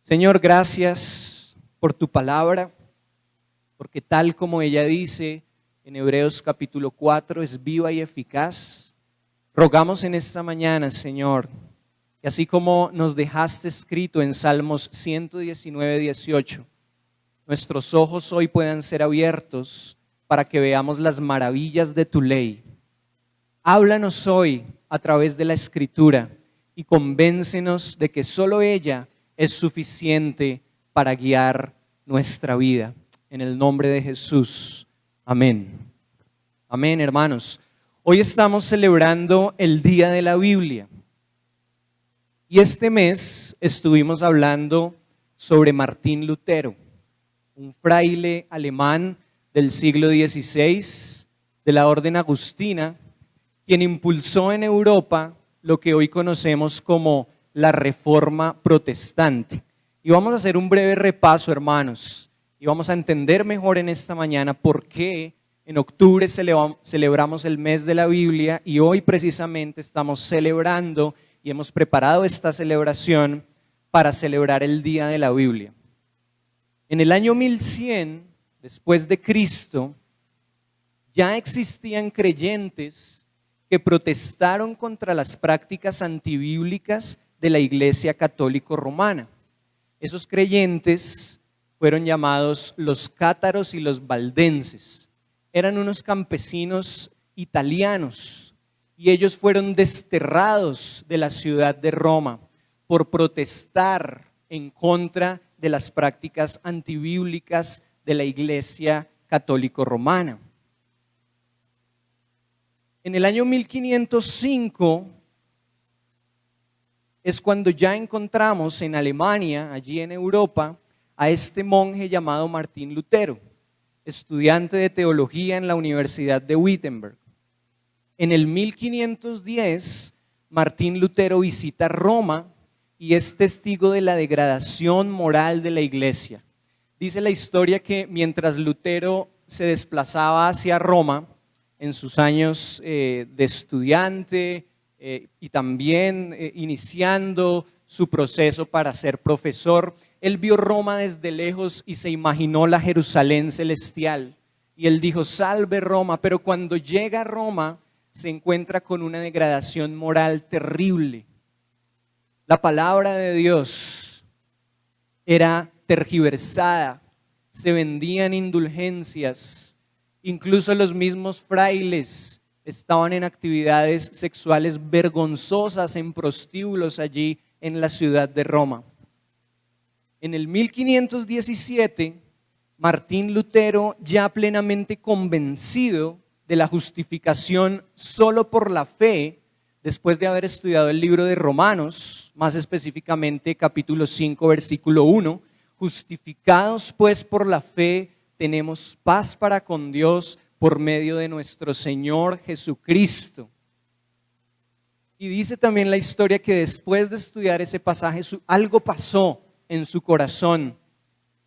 Señor, gracias por tu palabra, porque tal como ella dice en Hebreos capítulo 4, es viva y eficaz. Rogamos en esta mañana, Señor, que así como nos dejaste escrito en Salmos 119, 18, nuestros ojos hoy puedan ser abiertos para que veamos las maravillas de tu ley. Háblanos hoy a través de la Escritura y convéncenos de que solo ella es suficiente para guiar nuestra vida. En el nombre de Jesús. Amén. Amén, hermanos. Hoy estamos celebrando el Día de la Biblia. Y este mes estuvimos hablando sobre Martín Lutero, un fraile alemán del siglo XVI, de la orden agustina, quien impulsó en Europa lo que hoy conocemos como la Reforma Protestante. Y vamos a hacer un breve repaso, hermanos, y vamos a entender mejor en esta mañana por qué en octubre celebramos el mes de la Biblia y hoy precisamente estamos celebrando y hemos preparado esta celebración para celebrar el Día de la Biblia. En el año 1100, después de Cristo, ya existían creyentes que protestaron contra las prácticas antibíblicas de la Iglesia Católica Romana. Esos creyentes fueron llamados los cátaros y los valdenses. Eran unos campesinos italianos y ellos fueron desterrados de la ciudad de Roma por protestar en contra de las prácticas antibíblicas de la Iglesia Católica Romana. En el año 1505 es cuando ya encontramos en Alemania, allí en Europa, a este monje llamado Martín Lutero, estudiante de teología en la Universidad de Wittenberg. En el 1510, Martín Lutero visita Roma y es testigo de la degradación moral de la iglesia. Dice la historia que mientras Lutero se desplazaba hacia Roma, en sus años de estudiante y también iniciando su proceso para ser profesor, él vio Roma desde lejos y se imaginó la Jerusalén celestial. Y él dijo, salve Roma, pero cuando llega a Roma se encuentra con una degradación moral terrible. La palabra de Dios era tergiversada, se vendían indulgencias, incluso los mismos frailes estaban en actividades sexuales vergonzosas en prostíbulos allí en la ciudad de Roma. En el 1517, Martín Lutero, ya plenamente convencido de la justificación solo por la fe, después de haber estudiado el libro de Romanos, más específicamente capítulo 5, versículo 1, justificados pues por la fe, tenemos paz para con Dios por medio de nuestro Señor Jesucristo. Y dice también la historia que después de estudiar ese pasaje, algo pasó en su corazón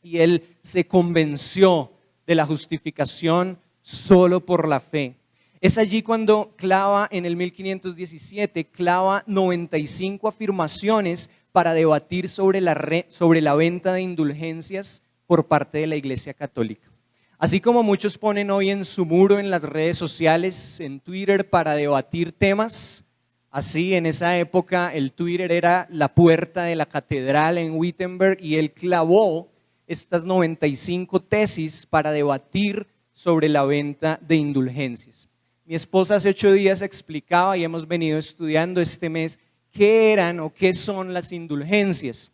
y él se convenció de la justificación solo por la fe. Es allí cuando clava en el 1517, clava 95 afirmaciones para debatir sobre la venta de indulgencias por parte de la Iglesia Católica. Así como muchos ponen hoy en su muro en las redes sociales, en Twitter, para debatir temas, así en esa época el Twitter era la puerta de la catedral en Wittenberg y él clavó estas 95 tesis para debatir sobre la venta de indulgencias. Mi esposa hace 8 días explicaba y hemos venido estudiando este mes qué eran o qué son las indulgencias.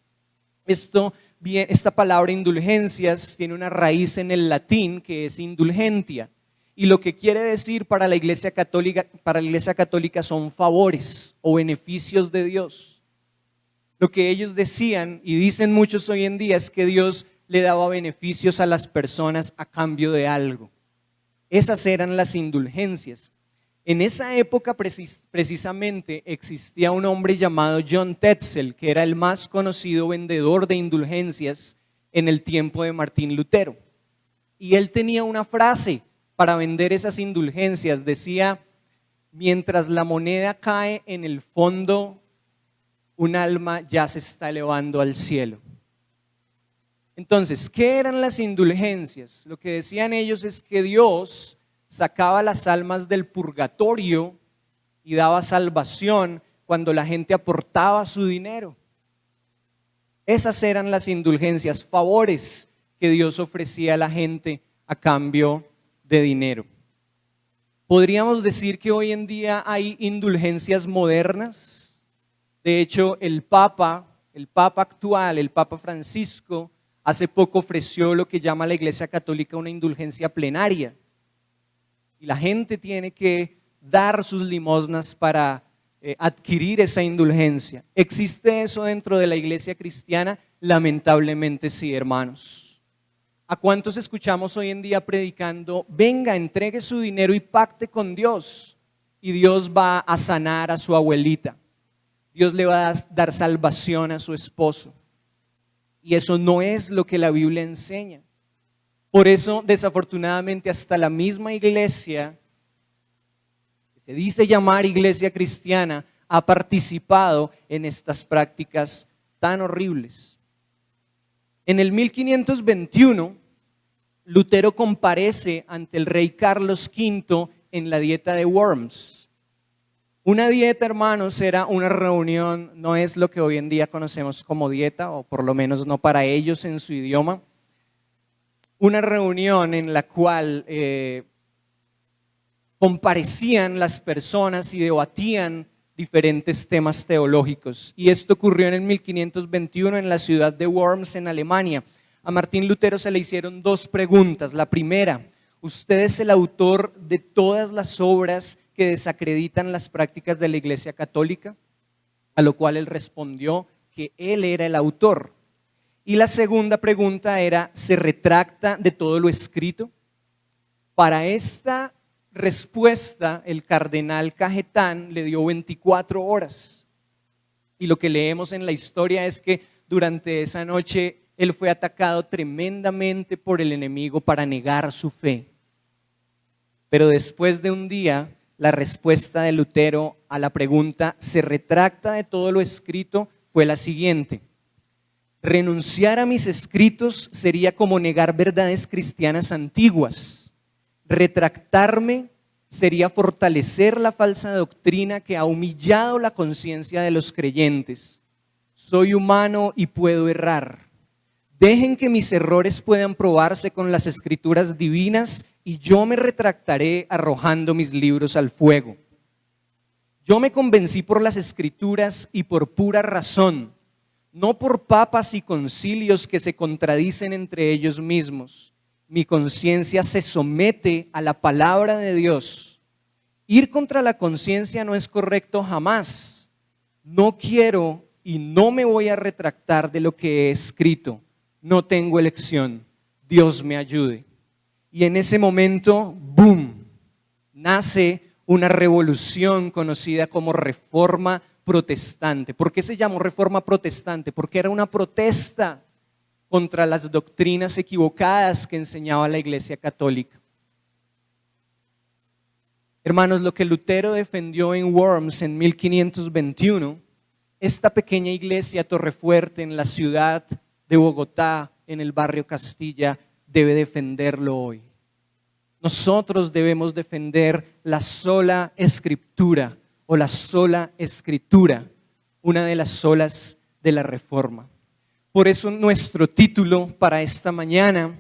Esta palabra indulgencias tiene una raíz en el latín que es indulgentia y lo que quiere decir para la Iglesia Católica son favores o beneficios de Dios. Lo que ellos decían y dicen muchos hoy en día es que Dios le daba beneficios a las personas a cambio de algo. Esas eran las indulgencias. En esa época precisamente existía un hombre llamado John Tetzel, que era el más conocido vendedor de indulgencias en el tiempo de Martín Lutero. Y él tenía una frase para vender esas indulgencias. Decía, mientras la moneda cae en el fondo, un alma ya se está elevando al cielo. Entonces, ¿qué eran las indulgencias? Lo que decían ellos es que Dios sacaba las almas del purgatorio y daba salvación cuando la gente aportaba su dinero. Esas eran las indulgencias, favores que Dios ofrecía a la gente a cambio de dinero. Podríamos decir que hoy en día hay indulgencias modernas. De hecho, el Papa actual, el Papa Francisco, hace poco ofreció lo que llama la Iglesia Católica una indulgencia plenaria. Y la gente tiene que dar sus limosnas para adquirir esa indulgencia. ¿Existe eso dentro de la iglesia cristiana? Lamentablemente sí, hermanos. ¿A cuántos escuchamos hoy en día predicando, venga, entregue su dinero y pacte con Dios? Y Dios va a sanar a su abuelita. Dios le va a dar salvación a su esposo. Y eso no es lo que la Biblia enseña. Por eso, desafortunadamente, hasta la misma iglesia, que se dice llamar iglesia cristiana, ha participado en estas prácticas tan horribles. En el 1521, Lutero comparece ante el rey Carlos V en la dieta de Worms. Una dieta, hermanos, era una reunión, no es lo que hoy en día conocemos como dieta, o por lo menos no para ellos en su idioma. Una reunión en la cual comparecían las personas y debatían diferentes temas teológicos. Y esto ocurrió en el 1521 en la ciudad de Worms, en Alemania. A Martín Lutero se le hicieron dos preguntas. La primera, ¿usted es el autor de todas las obras que desacreditan las prácticas de la Iglesia Católica? A lo cual él respondió que él era el autor. Y la segunda pregunta era, ¿se retracta de todo lo escrito? Para esta respuesta, el cardenal Cajetán le dio 24 horas. Y lo que leemos en la historia es que durante esa noche él fue atacado tremendamente por el enemigo para negar su fe. Pero después de un día, la respuesta de Lutero a la pregunta, ¿se retracta de todo lo escrito?, fue la siguiente: renunciar a mis escritos sería como negar verdades cristianas antiguas. Retractarme sería fortalecer la falsa doctrina que ha humillado la conciencia de los creyentes. Soy humano y puedo errar. Dejen que mis errores puedan probarse con las escrituras divinas y yo me retractaré arrojando mis libros al fuego. Yo me convencí por las escrituras y por pura razón, no por papas y concilios que se contradicen entre ellos mismos. Mi conciencia se somete a la palabra de Dios. Ir contra la conciencia no es correcto jamás. No quiero y no me voy a retractar de lo que he escrito. No tengo elección. Dios me ayude. Y en ese momento, ¡boom!, nace una revolución conocida como Reforma Protestante. ¿Por qué se llamó Reforma Protestante? Porque era una protesta contra las doctrinas equivocadas que enseñaba la Iglesia Católica. Hermanos, lo que Lutero defendió en Worms en 1521, esta pequeña iglesia Torrefuerte en la ciudad de Bogotá, en el barrio Castilla, debe defenderlo hoy. Nosotros debemos defender la sola escritura o la sola escritura, una de las solas de la Reforma. Por eso nuestro título para esta mañana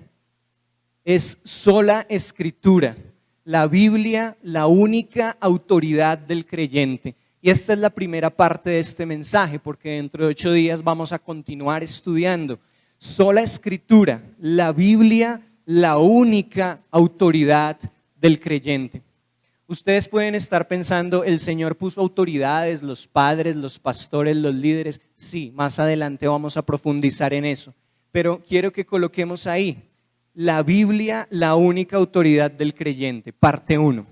es Sola Escritura, la Biblia, la única autoridad del creyente. Y esta es la primera parte de este mensaje, porque dentro de 8 días vamos a continuar estudiando. Sola Escritura, la Biblia, la única autoridad del creyente. Ustedes pueden estar pensando, el Señor puso autoridades, los padres, los pastores, los líderes. Sí, más adelante vamos a profundizar en eso. Pero quiero que coloquemos ahí, la Biblia, la única autoridad del creyente, parte 1.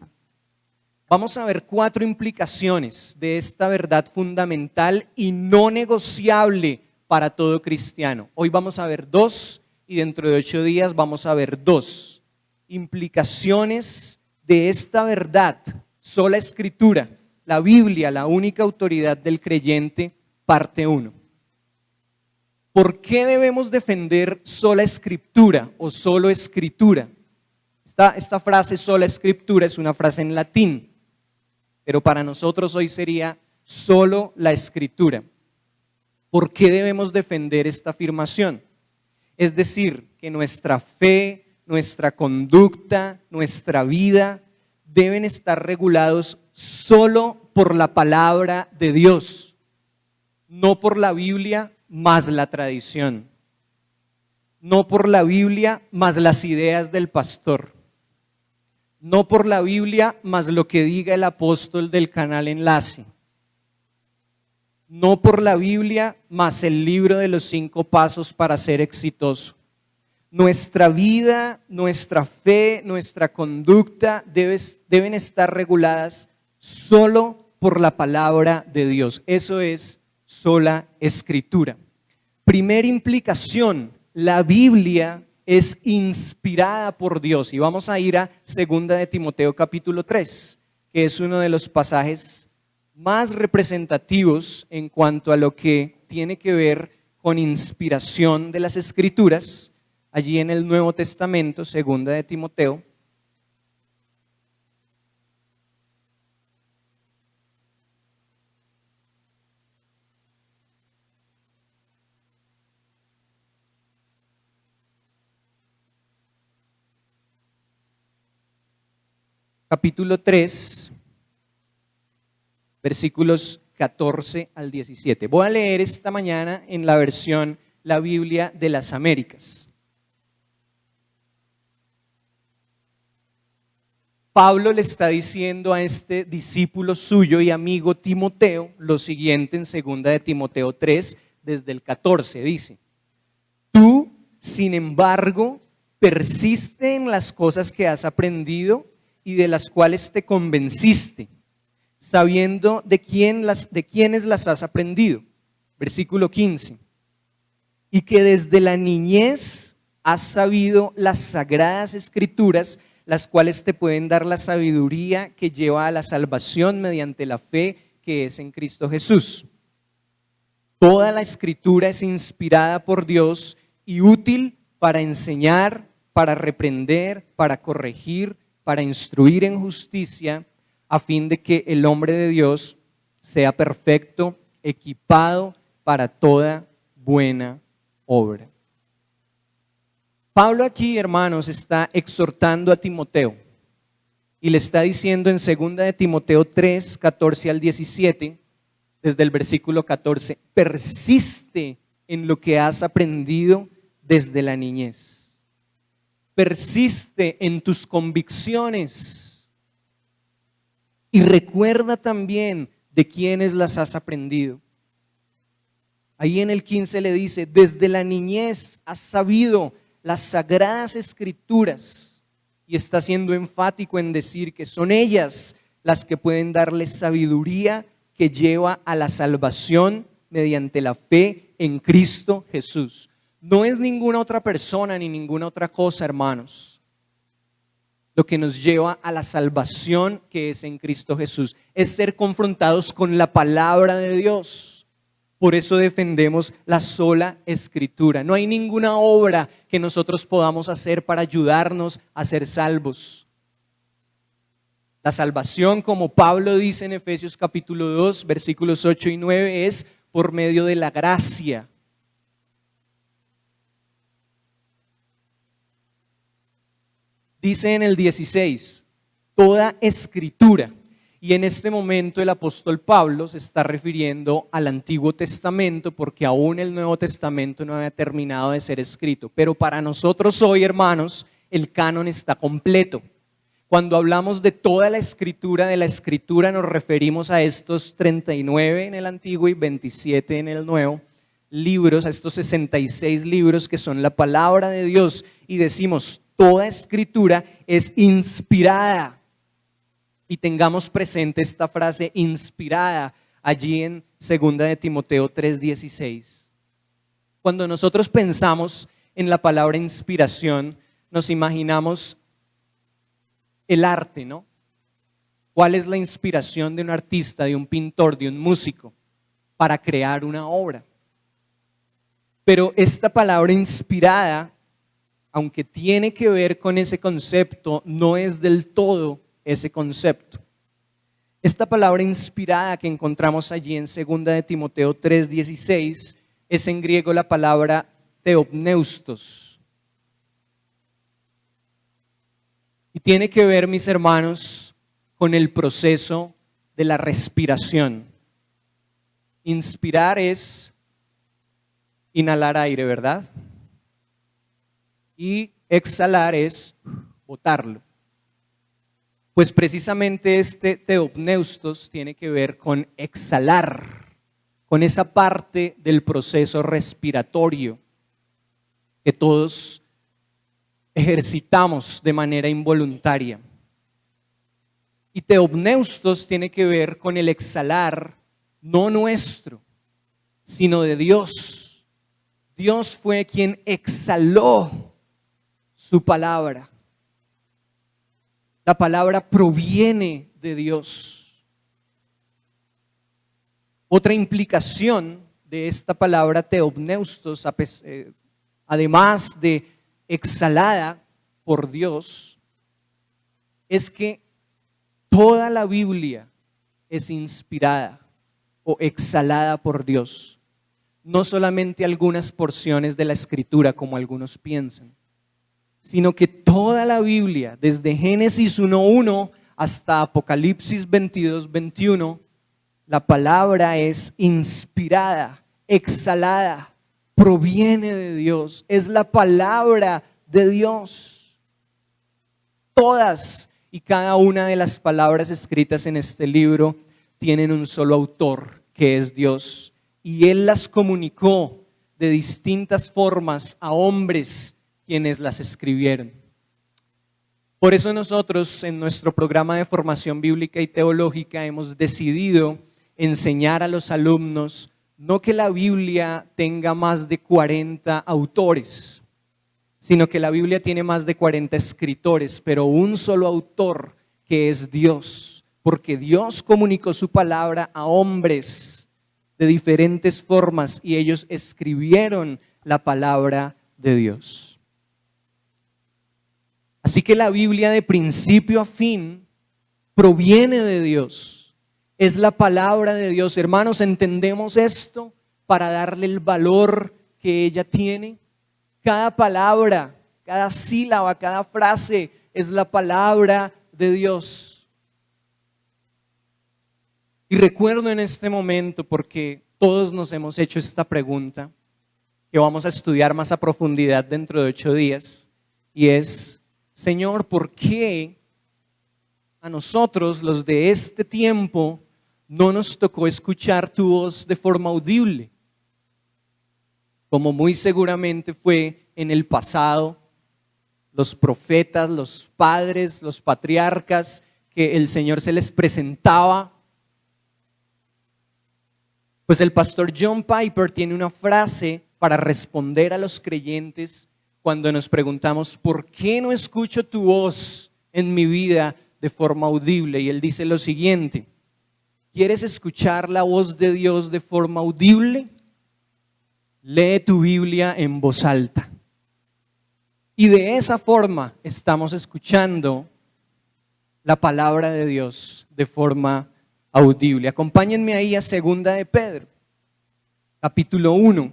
Vamos a ver 4 implicaciones de esta verdad fundamental y no negociable para todo cristiano. Hoy vamos a ver 2 y dentro de 8 días vamos a ver 2 implicaciones de esta verdad, sola escritura, la Biblia, la única autoridad del creyente, parte 1. ¿Por qué debemos defender sola escritura o solo escritura? Esta frase sola escritura es una frase en latín, pero para nosotros hoy sería solo la escritura. ¿Por qué debemos defender esta afirmación? Es decir, que nuestra fe, nuestra conducta, nuestra vida deben estar regulados solo por la palabra de Dios, no por la Biblia más la tradición, no por la Biblia más las ideas del pastor, no por la Biblia más lo que diga el apóstol del canal Enlace, no por la Biblia más el libro de los 5 pasos para ser exitoso. Nuestra vida, nuestra fe, nuestra conducta deben estar reguladas solo por la palabra de Dios. Eso es sola escritura. Primera implicación, la Biblia es inspirada por Dios. Y vamos a ir a 2 de Timoteo capítulo 3, que es uno de los pasajes más representativos en cuanto a lo que tiene que ver con inspiración de las Escrituras, allí en el Nuevo Testamento, 2 de Timoteo. Capítulo 3, versículos 14 al 17. Voy a leer esta mañana en la versión La Biblia de las Américas. Pablo le está diciendo a este discípulo suyo y amigo Timoteo lo siguiente en 2 de Timoteo 3, desde el 14, dice: Tú, sin embargo, persiste en las cosas que has aprendido y de las cuales te convenciste, sabiendo de quiénes las has aprendido. Versículo 15. Y que desde la niñez has sabido las sagradas escrituras, las cuales te pueden dar la sabiduría que lleva a la salvación mediante la fe que es en Cristo Jesús. Toda la escritura es inspirada por Dios y útil para enseñar, para reprender, para corregir, para instruir en justicia, a fin de que el hombre de Dios sea perfecto, equipado para toda buena obra. Pablo aquí, hermanos, está exhortando a Timoteo y le está diciendo en 2 de Timoteo 3, 14 al 17, desde el versículo 14, persiste en lo que has aprendido desde la niñez. Persiste en tus convicciones y recuerda también de quiénes las has aprendido. Ahí en el 15 le dice: desde la niñez has sabido las sagradas escrituras, y está siendo enfático en decir que son ellas las que pueden darle sabiduría que lleva a la salvación mediante la fe en Cristo Jesús. No es ninguna otra persona ni ninguna otra cosa, hermanos, lo que nos lleva a la salvación que es en Cristo Jesús. Es ser confrontados con la palabra de Dios. Por eso defendemos la sola escritura. No hay ninguna obra que nosotros podamos hacer para ayudarnos a ser salvos. La salvación, como Pablo dice en Efesios capítulo 2, versículos 8 y 9, es por medio de la gracia. Dice en el 16, toda escritura. Y en este momento el apóstol Pablo se está refiriendo al Antiguo Testamento, porque aún el Nuevo Testamento no había terminado de ser escrito. Pero para nosotros hoy, hermanos, el canon está completo. Cuando hablamos de toda la escritura, de la escritura nos referimos a estos 39 en el Antiguo y 27 en el Nuevo libros, a estos 66 libros que son la palabra de Dios, y decimos toda escritura es inspirada. Y tengamos presente esta frase inspirada allí en 2 de Timoteo 3:16. Cuando nosotros pensamos en la palabra inspiración, nos imaginamos el arte, ¿no? ¿Cuál es la inspiración de un artista, de un pintor, de un músico para crear una obra? Pero esta palabra inspirada, aunque tiene que ver con ese concepto, no es del todo ese concepto. Esta palabra inspirada que encontramos allí en 2 de Timoteo 3:16 es en griego la palabra theopneustos. Y tiene que ver, mis hermanos, con el proceso de la respiración. Inspirar es inhalar aire, ¿verdad? Y exhalar es botarlo. Pues precisamente este theopneustos tiene que ver con exhalar, con esa parte del proceso respiratorio que todos ejercitamos de manera involuntaria. Y theopneustos tiene que ver con el exhalar, no nuestro, sino de Dios. Dios fue quien exhaló su palabra. La palabra proviene de Dios. Otra implicación de esta palabra theopneustos, además de exhalada por Dios, es que toda la Biblia es inspirada o exhalada por Dios. No solamente algunas porciones de la Escritura como algunos piensan, sino que toda la Biblia, desde Génesis 1:1 hasta Apocalipsis 22:21, la palabra es inspirada, exhalada, proviene de Dios, es la palabra de Dios. Todas y cada una de las palabras escritas en este libro tienen un solo autor, que es Dios, y Él las comunicó de distintas formas a hombres quienes las escribieron. Por eso nosotros en nuestro programa de formación bíblica y teológica hemos decidido enseñar a los alumnos no que la Biblia tenga más de 40 autores, sino que la Biblia tiene más de 40 escritores, pero un solo autor, que es Dios, porque Dios comunicó su palabra a hombres de diferentes formas y ellos escribieron la palabra de Dios. Así que la Biblia de principio a fin proviene de Dios, es la palabra de Dios. Hermanos, ¿entendemos esto para darle el valor que ella tiene? Cada palabra, cada sílaba, cada frase es la palabra de Dios. Y recuerdo en este momento, porque todos nos hemos hecho esta pregunta, que vamos a estudiar más a profundidad dentro de 8 días, y es: Señor, ¿por qué a nosotros, los de este tiempo, no nos tocó escuchar tu voz de forma audible? Como muy seguramente fue en el pasado, los profetas, los padres, los patriarcas, que el Señor se les presentaba. Pues el pastor John Piper tiene una frase para responder a los creyentes cuando nos preguntamos: ¿por qué no escucho tu voz en mi vida de forma audible? Y él dice lo siguiente: ¿quieres escuchar la voz de Dios de forma audible? Lee tu Biblia en voz alta. Y de esa forma estamos escuchando la palabra de Dios de forma audible. Acompáñenme ahí a 2 de Pedro, capítulo 1.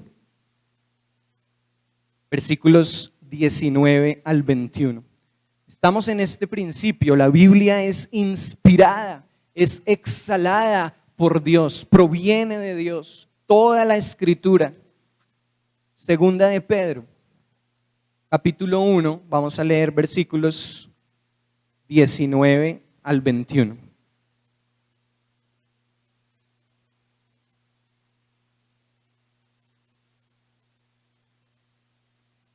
Versículos 19 al 21. Estamos en este principio. La Biblia es inspirada, es exhalada por Dios, proviene de Dios. Toda la Escritura. 2 de Pedro, capítulo 1, vamos a leer versículos 19 al 21.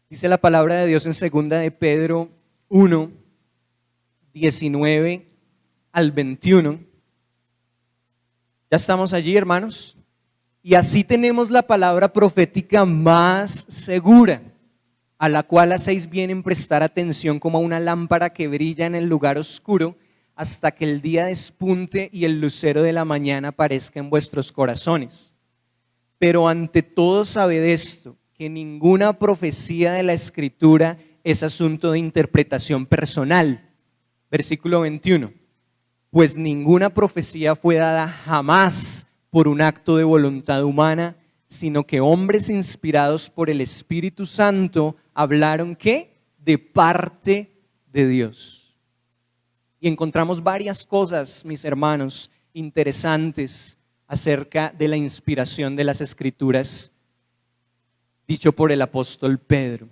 Dice la palabra de Dios en 2 de Pedro 1, 19 al 21. ¿Ya estamos allí, hermanos? Y así tenemos la palabra profética más segura, a la cual hacéis bien en prestar atención como a una lámpara que brilla en el lugar oscuro, hasta que el día despunte y el lucero de la mañana aparezca en vuestros corazones. Pero ante todo sabed esto, que ninguna profecía de la Escritura es asunto de interpretación personal. Versículo 21. Pues ninguna profecía fue dada jamás por un acto de voluntad humana, sino que hombres inspirados por el Espíritu Santo hablaron ¿qué? De parte de Dios. Y encontramos varias cosas, mis hermanos, interesantes acerca de la inspiración de las Escrituras, dicho por el apóstol Pedro.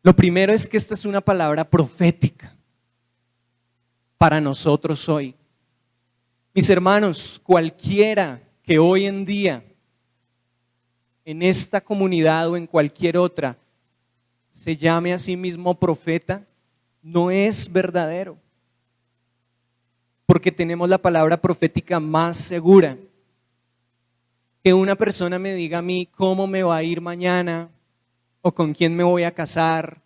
Lo primero es que esta es una palabra profética para nosotros hoy. Mis hermanos, cualquiera que hoy en día en esta comunidad o en cualquier otra se llame a sí mismo profeta, no es verdadero. Porque tenemos la palabra profética más segura. Que una persona me diga a mí cómo me va a ir mañana, o con quién me voy a casar,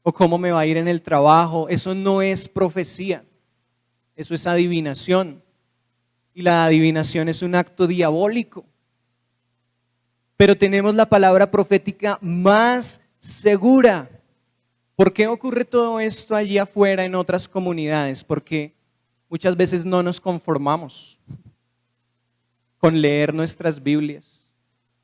o cómo me va a ir en el trabajo, eso no es profecía, eso es adivinación. Y la adivinación es un acto diabólico. Pero tenemos la palabra profética más segura. ¿Por qué ocurre todo esto allí afuera en otras comunidades? Porque muchas veces no nos conformamos con leer nuestras Biblias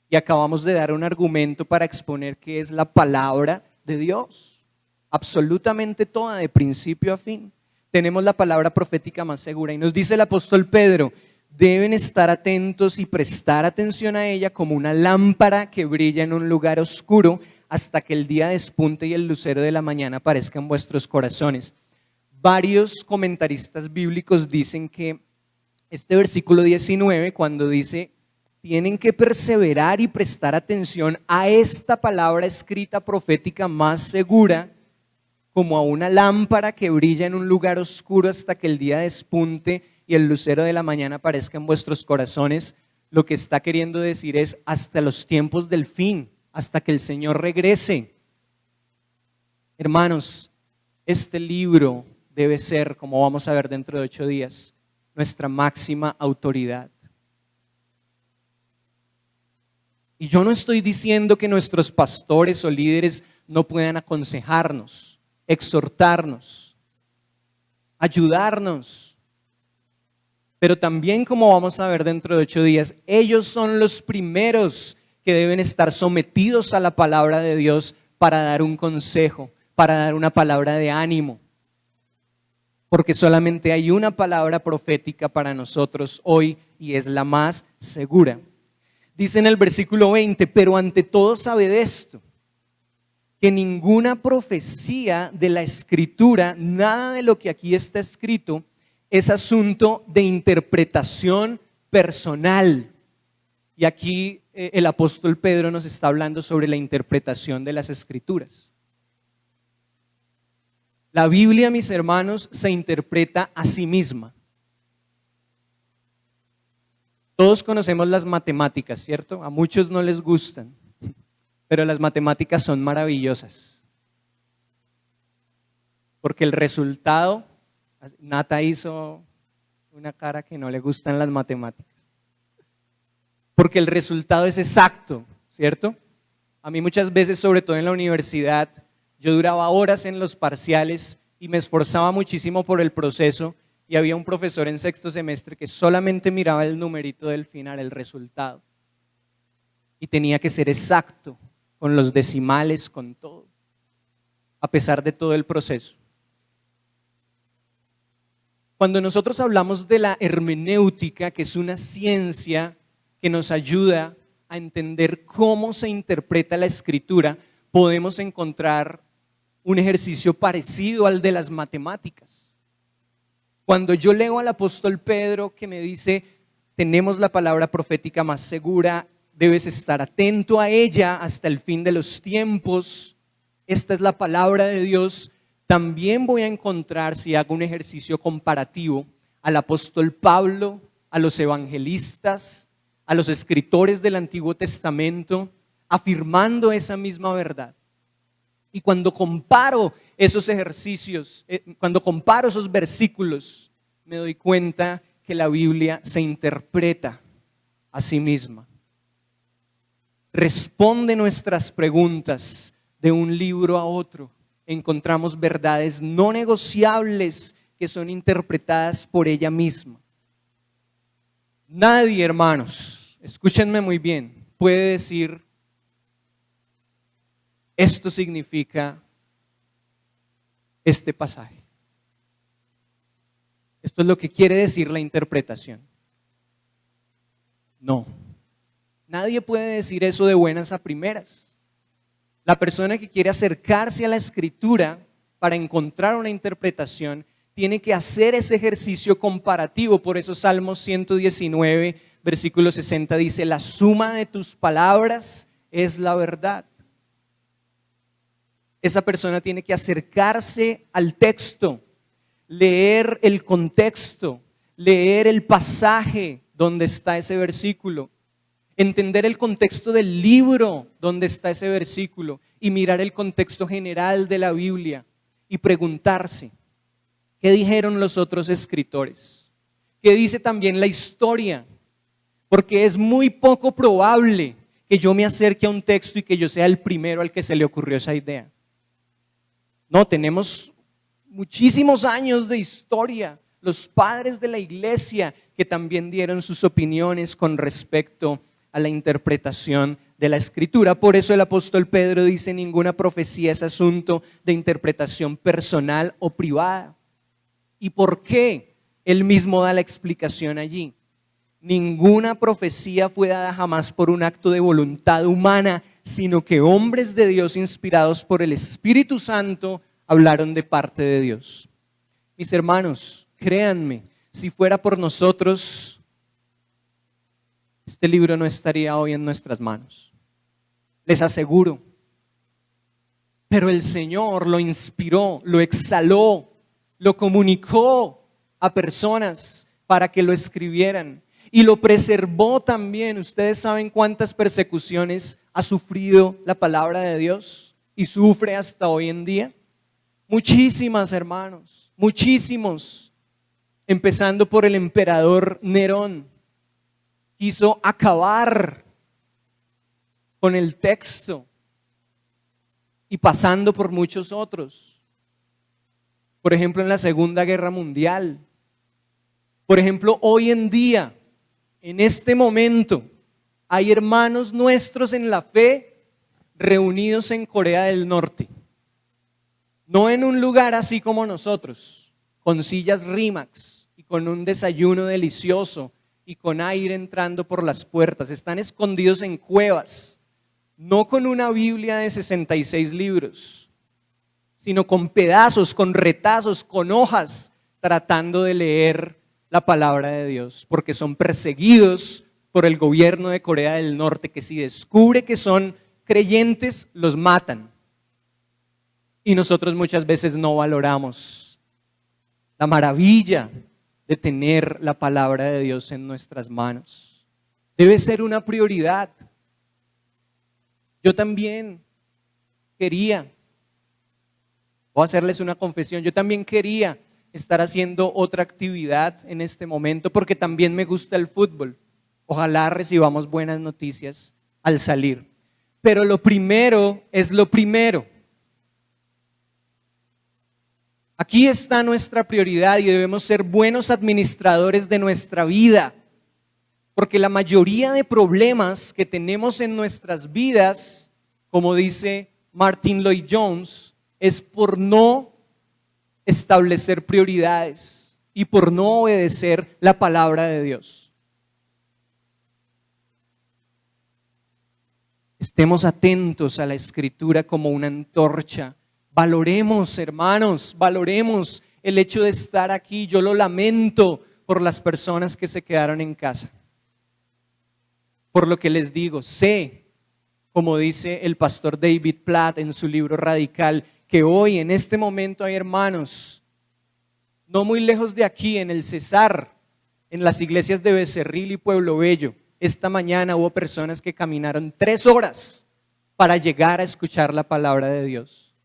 y acabamos de dar un argumento para exponer que es la palabra de Dios, absolutamente toda, de principio a fin. Tenemos la palabra profética más segura y nos dice el apóstol Pedro: deben estar atentos y prestar atención a ella como una lámpara que brilla en un lugar oscuro hasta que el día despunte y el lucero de la mañana aparezca en vuestros corazones. Varios comentaristas bíblicos dicen que este versículo 19, cuando dice tienen que perseverar y prestar atención a esta palabra escrita profética más segura, como a una lámpara que brilla en un lugar oscuro hasta que el día despunte y el lucero de la mañana aparezca en vuestros corazones, lo que está queriendo decir es hasta los tiempos del fin, hasta que el Señor regrese. Hermanos, este libro debe ser, como vamos a ver dentro de 8 días, nuestra máxima autoridad. Y yo no estoy diciendo que nuestros pastores o líderes no puedan aconsejarnos, exhortarnos, ayudarnos. Pero también, como vamos a ver dentro de 8 días, ellos son los primeros que deben estar sometidos a la palabra de Dios para dar un consejo, para dar una palabra de ánimo. Porque solamente hay una palabra profética para nosotros hoy y es la más segura. Dice en el versículo 20, pero ante todo sabed esto, que ninguna profecía de la Escritura, nada de lo que aquí está escrito, es asunto de interpretación personal. Y aquí el apóstol Pedro nos está hablando sobre la interpretación de las Escrituras. La Biblia, mis hermanos, se interpreta a sí misma. Todos conocemos las matemáticas, ¿cierto? A muchos no les gustan, pero las matemáticas son maravillosas. Porque el resultado, Nata hizo una cara que no le gustan las matemáticas. Porque el resultado es exacto, ¿cierto? A mí muchas veces, sobre todo en la universidad, yo duraba horas en los parciales y me esforzaba muchísimo por el proceso y había un profesor en 6º semestre que solamente miraba el numerito del final, el resultado. Y tenía que ser exacto, con los decimales, con todo, a pesar de todo el proceso. Cuando nosotros hablamos de la hermenéutica, que es una ciencia que nos ayuda a entender cómo se interpreta la Escritura, podemos encontrar un ejercicio parecido al de las matemáticas. Cuando yo leo al apóstol Pedro que me dice, tenemos la palabra profética más segura, debes estar atento a ella hasta el fin de los tiempos, esta es la palabra de Dios, también voy a encontrar, si hago un ejercicio comparativo, al apóstol Pablo, a los evangelistas, a los escritores del Antiguo Testamento, afirmando esa misma verdad. Y cuando comparo esos ejercicios, cuando comparo esos versículos, me doy cuenta que la Biblia se interpreta a sí misma. responde nuestras preguntas de un libro a otro. Encontramos verdades no negociables que son interpretadas por ella misma. Nadie, hermanos, escúchenme muy bien, puede decir, esto significa este pasaje. Esto es lo que quiere decir la interpretación. No, nadie puede decir eso de buenas a primeras. La persona que quiere acercarse a la Escritura para encontrar una interpretación tiene que hacer ese ejercicio comparativo. Por eso Salmos 119, versículo 60 dice, la suma de tus palabras es la verdad. Esa persona tiene que acercarse al texto, leer el contexto, leer el pasaje donde está ese versículo, entender el contexto del libro donde está ese versículo y mirar el contexto general de la Biblia y preguntarse, ¿qué dijeron los otros escritores? ¿Qué dice también la historia? Porque es muy poco probable que yo me acerque a un texto y que yo sea el primero al que se le ocurrió esa idea. No, tenemos muchísimos años de historia, los padres de la iglesia que también dieron sus opiniones con respecto a la interpretación de la Escritura. Por eso el apóstol Pedro dice, ninguna profecía es asunto de interpretación personal o privada. ¿Y por qué? Él mismo da la explicación allí. Ninguna profecía fue dada jamás por un acto de voluntad humana, sino que hombres de Dios inspirados por el Espíritu Santo hablaron de parte de Dios. Mis hermanos, créanme, si fuera por nosotros, este libro no estaría hoy en nuestras manos. Les aseguro. Pero el Señor lo inspiró, lo exhaló, lo comunicó a personas para que lo escribieran y lo preservó también. Ustedes saben cuántas persecuciones ha sufrido la palabra de Dios y sufre hasta hoy en día. Muchísimas, hermanos, muchísimos. Empezando por el emperador Nerón. Quiso acabar con el texto y pasando por muchos otros. Por ejemplo, en la Segunda Guerra Mundial. Por ejemplo, hoy en día, en este momento, hay hermanos nuestros en la fe reunidos en Corea del Norte. No en un lugar así como nosotros, con sillas Rimax y con un desayuno delicioso y con aire entrando por las puertas. Están escondidos en cuevas, no con una Biblia de 66 libros, sino con pedazos, con retazos, con hojas, tratando de leer la palabra de Dios, porque son perseguidos por el gobierno de Corea del Norte, que si descubre que son creyentes, los matan. Y nosotros muchas veces no valoramos la maravilla de tener la palabra de Dios en nuestras manos. Debe ser una prioridad. Yo también quería, voy a hacerles una confesión, yo también quería estar haciendo otra actividad en este momento porque también me gusta el fútbol. Ojalá recibamos buenas noticias al salir. Pero lo primero es lo primero. Aquí está nuestra prioridad y debemos ser buenos administradores de nuestra vida, porque la mayoría de problemas que tenemos en nuestras vidas, como dice Martin Lloyd-Jones, es por no establecer prioridades y por no obedecer la palabra de Dios. Estemos atentos a la Escritura como una antorcha. Valoremos, hermanos, valoremos el hecho de estar aquí. Yo lo lamento por las personas que se quedaron en casa. Por lo que les digo, sé, como dice el pastor David Platt en su libro Radical, que hoy en este momento hay hermanos, no muy lejos de aquí, en el Cesar, en las iglesias de Becerril y Pueblo Bello. Esta mañana hubo personas que caminaron 3 horas para llegar a escuchar la palabra de Dios.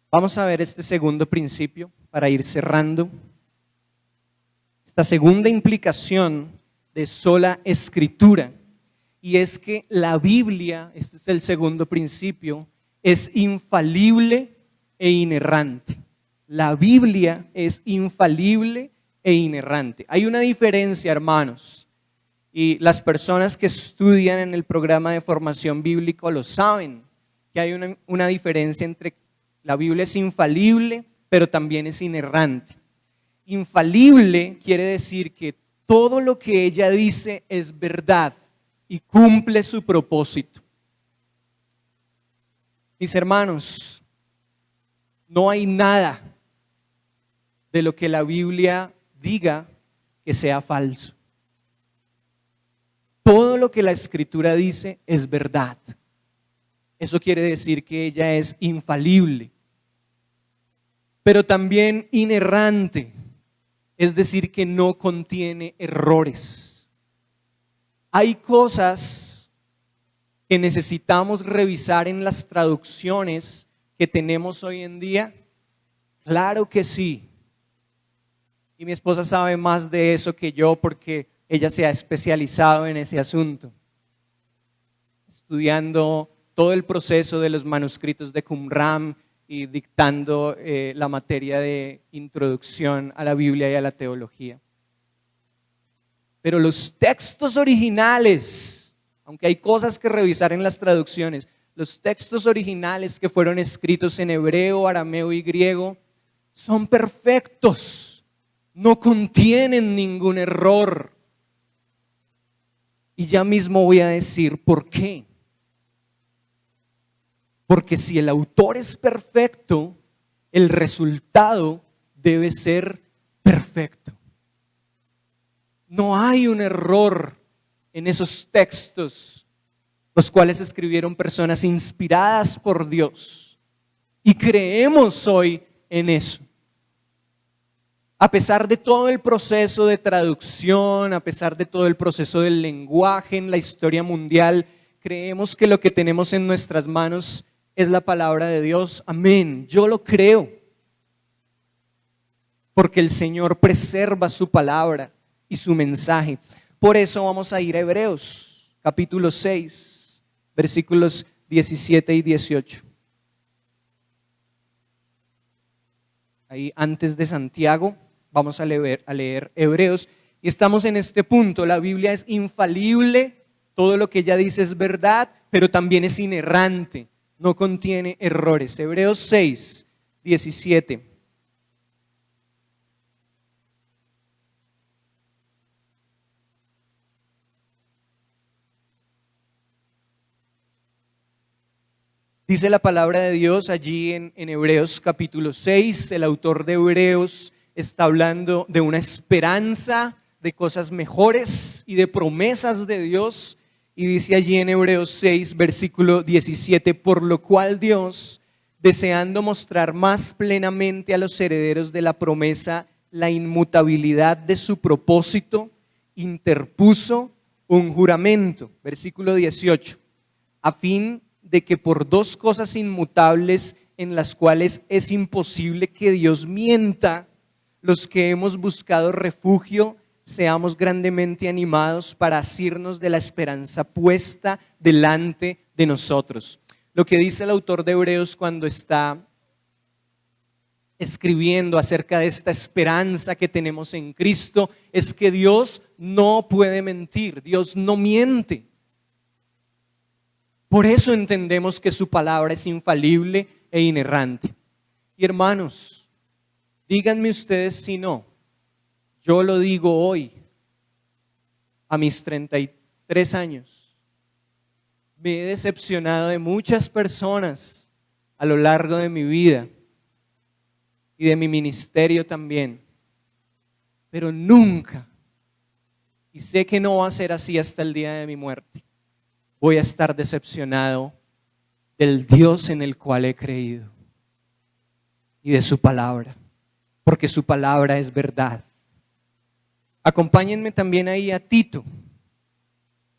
Vamos a ver este segundo principio para ir cerrando. esta segunda implicación de sola escritura, y es que la Biblia, este es el segundo principio, es infalible e inerrante. La Biblia es infalible e inerrante. Hay una diferencia, hermanos, y las personas que estudian en el programa de formación bíblico lo saben, que hay una diferencia entre la Biblia es infalible, pero también es inerrante. Infalible quiere decir que todo lo que ella dice es verdad y cumple su propósito. Mis hermanos, no hay nada de lo que la Biblia diga que sea falso. Todo lo que la Escritura dice es verdad. Eso quiere decir que ella es infalible, pero también inerrante, es decir, que no contiene errores. Hay cosas que necesitamos revisar en las traducciones que tenemos hoy en día. Claro que sí. Y mi esposa sabe más de eso que yo porque ella se ha especializado en ese asunto, estudiando todo el proceso de los manuscritos de Qumran y dictando la materia de introducción a la Biblia y a la teología. Pero los textos originales, aunque hay cosas que revisar en las traducciones, los textos originales que fueron escritos en hebreo, arameo y griego son perfectos, no contienen ningún error. Y ya mismo voy a decir por qué. Porque si el autor es perfecto, el resultado debe ser perfecto. No hay un error en esos textos, los cuales escribieron personas inspiradas por Dios. Y creemos hoy en eso. A pesar de todo el proceso de traducción, a pesar de todo el proceso del lenguaje en la historia mundial, creemos que lo que tenemos en nuestras manos es la palabra de Dios. Amén. Yo lo creo. Porque el Señor preserva su palabra y su mensaje. Por eso vamos a ir a Hebreos, capítulo 6, versículos 17 y 18. Ahí antes de Santiago. Vamos a leer Hebreos y estamos en este punto. La Biblia es infalible, todo lo que ella dice es verdad, pero también es inerrante, no contiene errores. Hebreos 6, 17. Dice la palabra de Dios allí en Hebreos capítulo 6, el autor de Hebreos está hablando de una esperanza, de cosas mejores y de promesas de Dios. Y dice allí en Hebreos 6, versículo 17, por lo cual Dios, deseando mostrar más plenamente a los herederos de la promesa la inmutabilidad de su propósito, interpuso un juramento, versículo 18, a fin de que por dos cosas inmutables en las cuales es imposible que Dios mienta, los que hemos buscado refugio seamos grandemente animados para asirnos de la esperanza puesta delante de nosotros. Lo que dice el autor de Hebreos cuando está escribiendo acerca de esta esperanza que tenemos en Cristo es que Dios no puede mentir, Dios no miente. Por eso entendemos que su palabra es infalible e inerrante. Y hermanos, díganme ustedes si no, yo lo digo hoy, a mis 33 años, me he decepcionado de muchas personas a lo largo de mi vida y de mi ministerio también, pero nunca, y sé que no va a ser así hasta el día de mi muerte, voy a estar decepcionado del Dios en el cual he creído y de su palabra, porque su palabra es verdad. Acompáñenme también ahí a Tito.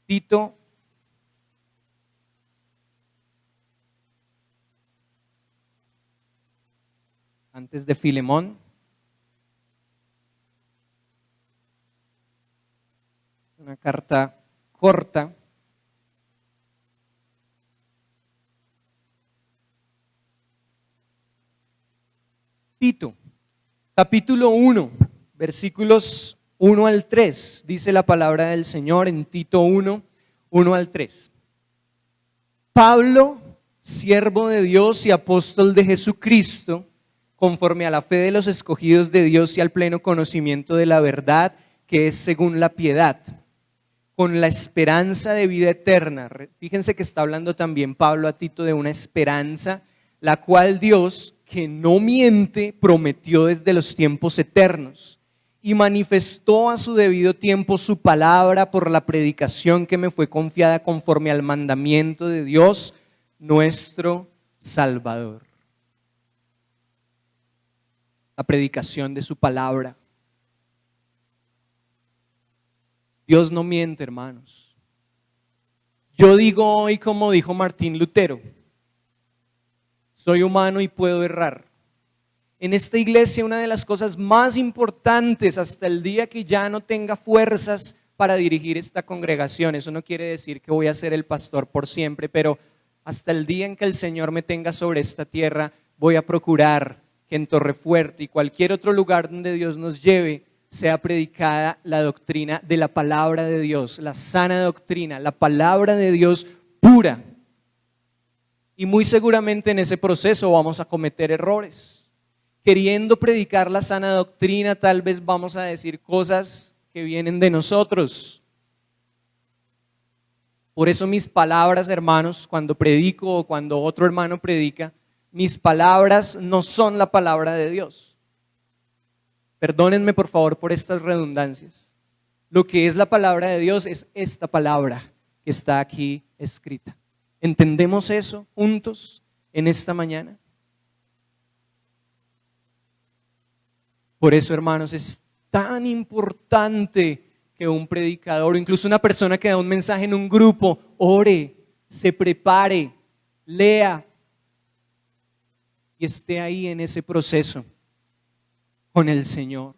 Tito antes de Filemón. una carta corta. Tito, capítulo 1, versículos 1 al 3, dice la palabra del Señor en Tito 1, 1 al 3. Pablo, siervo de Dios y apóstol de Jesucristo, conforme a la fe de los escogidos de Dios y al pleno conocimiento de la verdad, que es según la piedad, con la esperanza de vida eterna. Fíjense que está hablando también Pablo a Tito de una esperanza, la cual Dios, que no miente, prometió desde los tiempos eternos y manifestó a su debido tiempo su palabra por la predicación que me fue confiada conforme al mandamiento de Dios, nuestro Salvador. La predicación de su palabra. Dios no miente, hermanos. Yo digo hoy como dijo Martín Lutero: soy humano y puedo errar. En esta iglesia una de las cosas más importantes hasta el día que ya no tenga fuerzas para dirigir esta congregación, eso no quiere decir que voy a ser el pastor por siempre, pero hasta el día en que el Señor me tenga sobre esta tierra, voy a procurar que en Torrefuerte y cualquier otro lugar donde Dios nos lleve, sea predicada la doctrina de la palabra de Dios, la sana doctrina, la palabra de Dios pura. Y muy seguramente en ese proceso vamos a cometer errores. Queriendo predicar la sana doctrina, tal vez vamos a decir cosas que vienen de nosotros. Por eso mis palabras, hermanos, cuando predico o cuando otro hermano predica, mis palabras no son la palabra de Dios. Perdónenme por favor por estas redundancias. Lo que es la palabra de Dios es esta palabra que está aquí escrita. ¿Entendemos eso juntos en esta mañana? Por eso, hermanos, es tan importante que un predicador, o incluso una persona que da un mensaje en un grupo, ore, se prepare, lea y esté ahí en ese proceso con el Señor.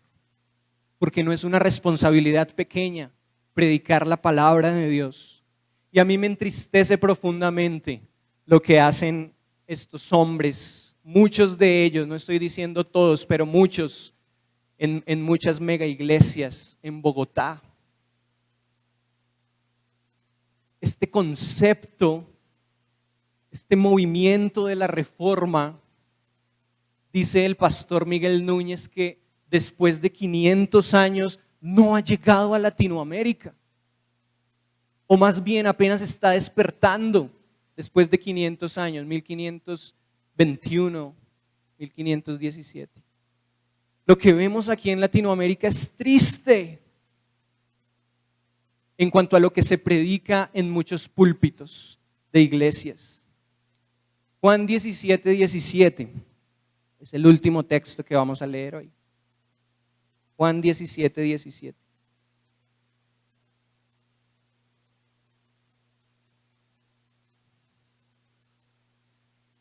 Porque no es una responsabilidad pequeña predicar la palabra de Dios. Y a mí me entristece profundamente lo que hacen estos hombres, muchos de ellos, no estoy diciendo todos, pero muchos, en muchas mega iglesias en Bogotá. Este concepto, este movimiento de la reforma, dice el pastor Miguel Núñez que después de 500 años no ha llegado a Latinoamérica. O más bien apenas está despertando después de 500 años, 1521, 1517. Lo que vemos aquí en Latinoamérica es triste en cuanto a lo que se predica en muchos púlpitos de iglesias. Juan 17, 17 es el último texto que vamos a leer hoy. Juan 17, 17.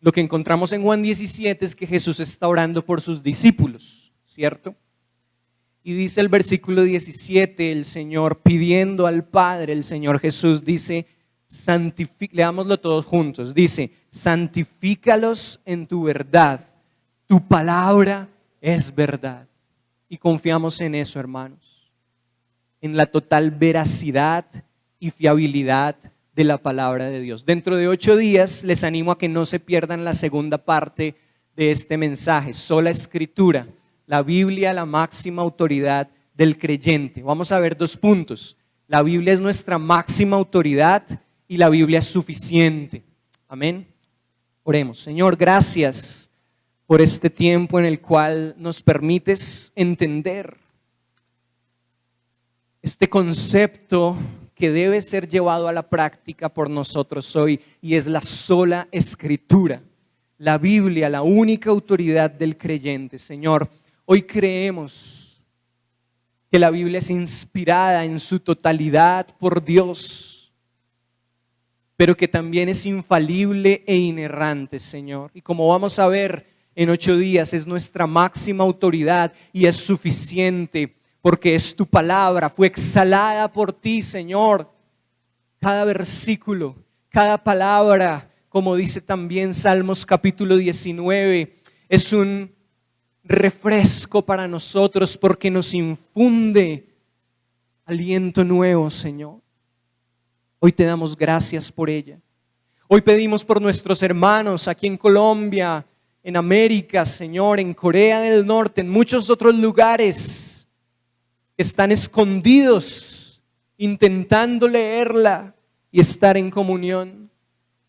Lo que encontramos en Juan 17 es que Jesús está orando por sus discípulos, ¿cierto? Y dice el versículo 17, el Señor pidiendo al Padre, el Señor Jesús dice, leámoslo todos juntos, dice, santifícalos en tu verdad, tu palabra es verdad. Y confiamos en eso, hermanos, en la total veracidad y fiabilidad de la palabra de Dios. Dentro de 8 días les animo a que no se pierdan la segunda parte de este mensaje, sola escritura, la Biblia, la máxima autoridad del creyente. Vamos a ver 2 puntos. La Biblia es nuestra máxima autoridad y la Biblia es suficiente. Amén. Oremos. Señor, gracias por este tiempo en el cual nos permites entender este concepto que debe ser llevado a la práctica por nosotros hoy, y es la sola escritura, la Biblia, la única autoridad del creyente. Señor, hoy creemos que la Biblia es inspirada en su totalidad por Dios, pero que también es infalible e inerrante, Señor. Y como vamos a ver en 8 días, es nuestra máxima autoridad y es suficiente porque es tu palabra, fue exhalada por ti, Señor. Cada versículo, cada palabra, como dice también Salmos capítulo 19, es un refresco para nosotros porque nos infunde aliento nuevo, Señor. Hoy te damos gracias por ella. Hoy pedimos por nuestros hermanos aquí en Colombia, en América, Señor, en Corea del Norte, en muchos otros lugares que están escondidos, intentando leerla y estar en comunión.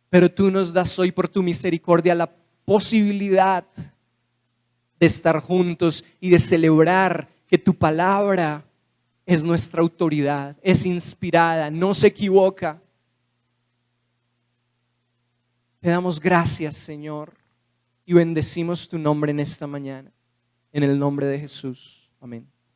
Pero tú nos das hoy por tu misericordia la posibilidad de estar juntos y de celebrar que tu palabra es nuestra autoridad, es inspirada, no se equivoca. Te damos gracias, Señor, y bendecimos tu nombre en esta mañana. En el nombre de Jesús. Amén.